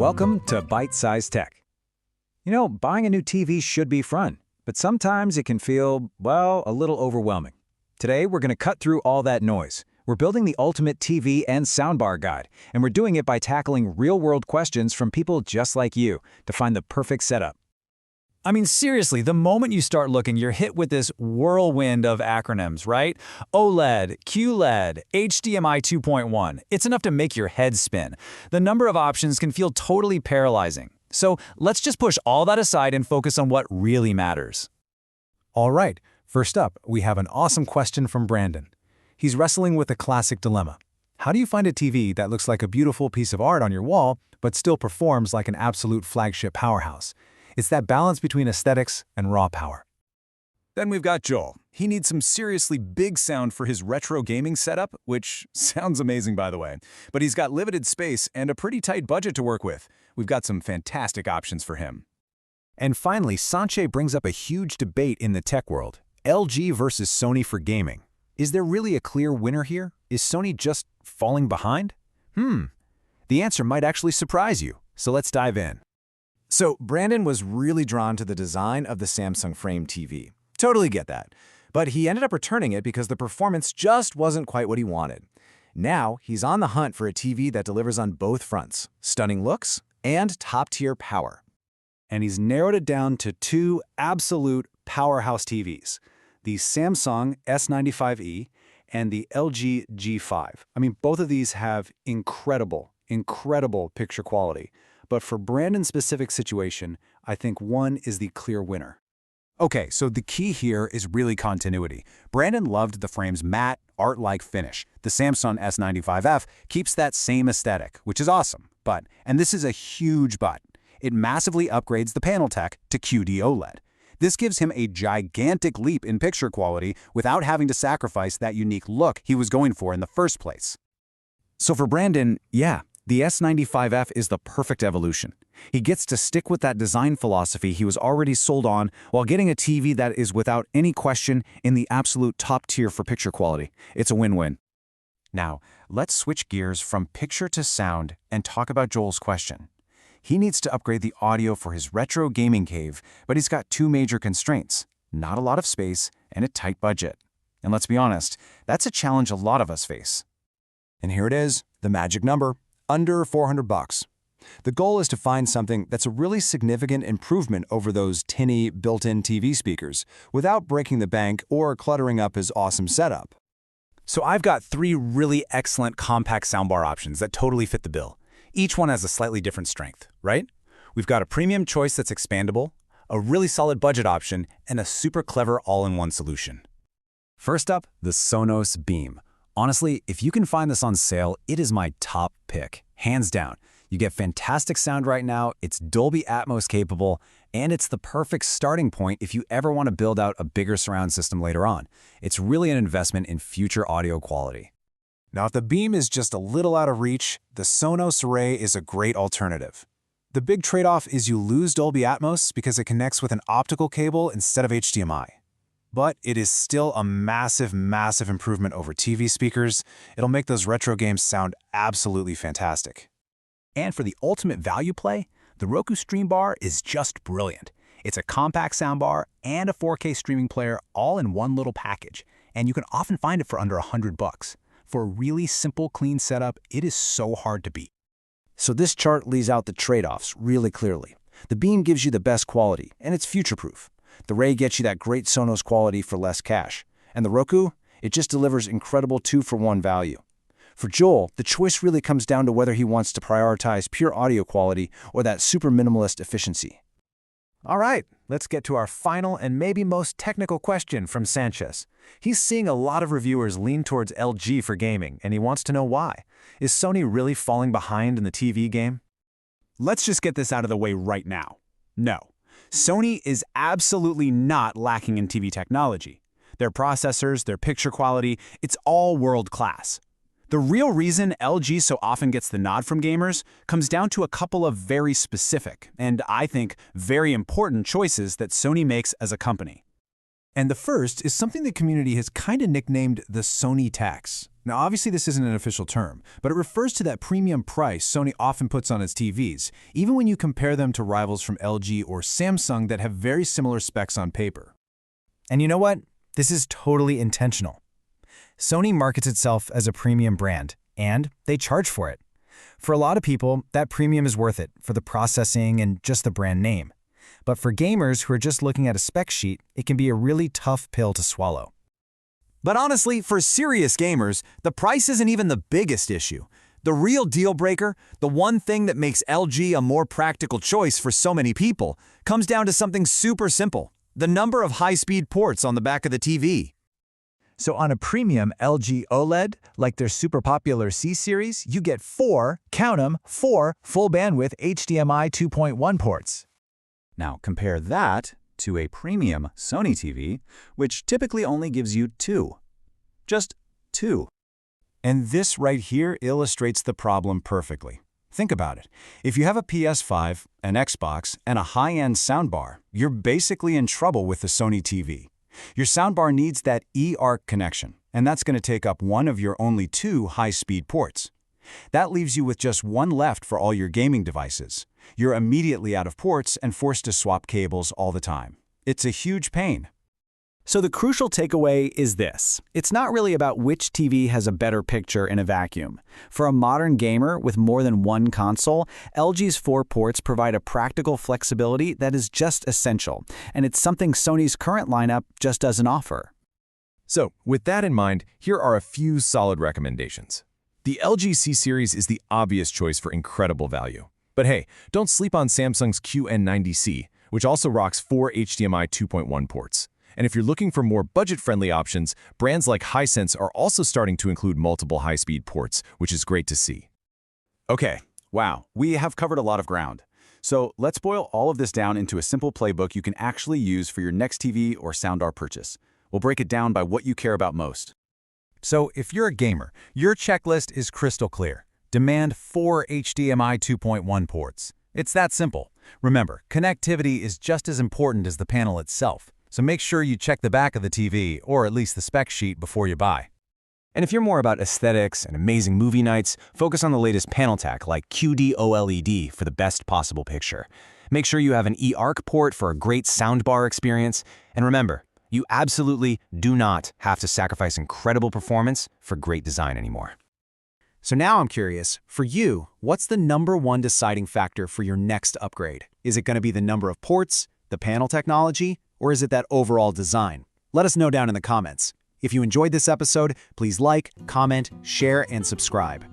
Welcome to Byte-Sized Tech. You know, buying a new TV should be fun, but sometimes it can feel, well, a little overwhelming. Today, we're going to cut through all that noise. We're building the ultimate TV and soundbar guide, and we're doing it by tackling real-world questions from people just like you to find the perfect setup. I mean, seriously, the moment you start looking, you're hit with this whirlwind of acronyms, right? OLED, QLED, HDMI 2.1. It's enough to make your head spin. The number of options can feel totally paralyzing. So let's just push all that aside and focus on what really matters. All right, first up, we have an awesome question from Brandon. He's wrestling with a classic dilemma. How do you find a TV that looks like a beautiful piece of art on your wall, but still performs like an absolute flagship powerhouse? It's that balance between aesthetics and raw power. Then we've got Joel. He needs some seriously big sound for his retro gaming setup, which sounds amazing, by the way. But he's got limited space and a pretty tight budget to work with. We've got some fantastic options for him. And finally, Sanche brings up a huge debate in the tech world. LG versus Sony for gaming. Is there really a clear winner here? Is Sony just falling behind? The answer might actually surprise you, so let's dive in. So Brandon was really drawn to the design of the Samsung Frame TV. Totally get that. But he ended up returning it because the performance just wasn't quite what he wanted. Now he's on the hunt for a TV that delivers on both fronts, stunning looks and top-tier power. And he's narrowed it down to two absolute powerhouse TVs, the Samsung S95e and the LG G5. I mean, both of these have incredible picture quality. But for Brandon's specific situation, I think one is the clear winner. Okay, so the key here is really continuity. Brandon loved the frame's matte, art-like finish. The Samsung S95F keeps that same aesthetic, which is awesome. But, and this is a huge but, it massively upgrades the panel tech to QD OLED. This gives him a gigantic leap in picture quality without having to sacrifice that unique look he was going for in the first place. So for Brandon, yeah, the S95F is the perfect evolution. He gets to stick with that design philosophy he was already sold on while getting a TV that is without any question in the absolute top tier for picture quality. It's a win-win. Now, let's switch gears from picture to sound and talk about Joel's question. He needs to upgrade the audio for his retro gaming cave, but he's got two major constraints: not a lot of space and a tight budget. And let's be honest, that's a challenge a lot of us face. And here it is, the magic number. Under $400. The goal is to find something that's a really significant improvement over those tinny, built-in TV speakers without breaking the bank or cluttering up his awesome setup. So I've got three really excellent compact soundbar options that totally fit the bill. Each one has a slightly different strength, right? We've got a premium choice that's expandable, a really solid budget option, and a super clever all-in-one solution. First up, the Sonos Beam. Honestly, if you can find this on sale, it is my top pick, hands down. You get fantastic sound right now, it's Dolby Atmos capable, and it's the perfect starting point if you ever want to build out a bigger surround system later on. It's really an investment in future audio quality. Now, if the Beam is just a little out of reach, the Sonos Array is a great alternative. The big trade-off is you lose Dolby Atmos because it connects with an optical cable instead of HDMI. But it is still a massive improvement over TV speakers. It'll make those retro games sound absolutely fantastic. And for the ultimate value play, the Roku Stream Bar is just brilliant. It's a compact soundbar and a 4K streaming player all in one little package, and you can often find it for under $100. For a really simple, clean setup, it is so hard to beat. So this chart lays out the trade-offs really clearly. The Beam gives you the best quality, and it's future-proof. The Ray gets you that great Sonos quality for less cash. And the Roku, it just delivers incredible 2-for-1 value. For Joel, the choice really comes down to whether he wants to prioritize pure audio quality or that super minimalist efficiency. All right, let's get to our final and maybe most technical question from Sanchez. He's seeing a lot of reviewers lean towards LG for gaming, and he wants to know why. Is Sony really falling behind in the TV game? Let's just get this out of the way right now. No. Sony is absolutely not lacking in TV technology. Their processors, their picture quality, it's all world-class. The real reason LG so often gets the nod from gamers comes down to a couple of very specific, and I think very important choices that Sony makes as a company. And the first is something the community has kind of nicknamed the Sony tax. Now, obviously this isn't an official term, but it refers to that premium price Sony often puts on its TVs, even when you compare them to rivals from LG or Samsung that have very similar specs on paper. And you know what? This is totally intentional. Sony markets itself as a premium brand, and they charge for it. For a lot of people, that premium is worth it for the processing and just the brand name. But for gamers who are just looking at a spec sheet, it can be a really tough pill to swallow. But honestly, for serious gamers, the price isn't even the biggest issue. The real deal breaker, the one thing that makes LG a more practical choice for so many people, comes down to something super simple: the number of high-speed ports on the back of the TV. So on a premium LG OLED, like their super popular C-Series, you get 4, count 'em, 4 full-bandwidth HDMI 2.1 ports. Now compare that to a premium Sony TV, which typically only gives you 2. Just 2. And this right here illustrates the problem perfectly. Think about it. If you have a PS5, an Xbox, and a high-end soundbar, you're basically in trouble with the Sony TV. Your soundbar needs that eARC connection, and that's going to take up one of your only 2 high-speed ports. That leaves you with just one left for all your gaming devices. You're immediately out of ports and forced to swap cables all the time. It's a huge pain. So the crucial takeaway is this: it's not really about which TV has a better picture in a vacuum. For a modern gamer with more than one console, LG's 4 ports provide a practical flexibility that is just essential, and it's something Sony's current lineup just doesn't offer. So, with that in mind, here are a few solid recommendations. The LG C-Series is the obvious choice for incredible value. But hey, don't sleep on Samsung's QN90C, which also rocks 4 HDMI 2.1 ports. And if you're looking for more budget-friendly options, brands like Hisense are also starting to include multiple high-speed ports, which is great to see. Okay, wow, we have covered a lot of ground. So let's boil all of this down into a simple playbook you can actually use for your next TV or soundbar purchase. We'll break it down by what you care about most. So if you're a gamer, your checklist is crystal clear. Demand 4 HDMI 2.1 ports. It's that simple. Remember, connectivity is just as important as the panel itself. So make sure you check the back of the TV, or at least the spec sheet, before you buy. And if you're more about aesthetics and amazing movie nights, focus on the latest panel tech like QD OLED for the best possible picture. Make sure you have an eARC port for a great soundbar experience. And remember, you absolutely do not have to sacrifice incredible performance for great design anymore. So now I'm curious, for you, what's the #1 deciding factor for your next upgrade? Is it going to be the number of ports, the panel technology, or is it that overall design? Let us know down in the comments. If you enjoyed this episode, please like, comment, share, and subscribe.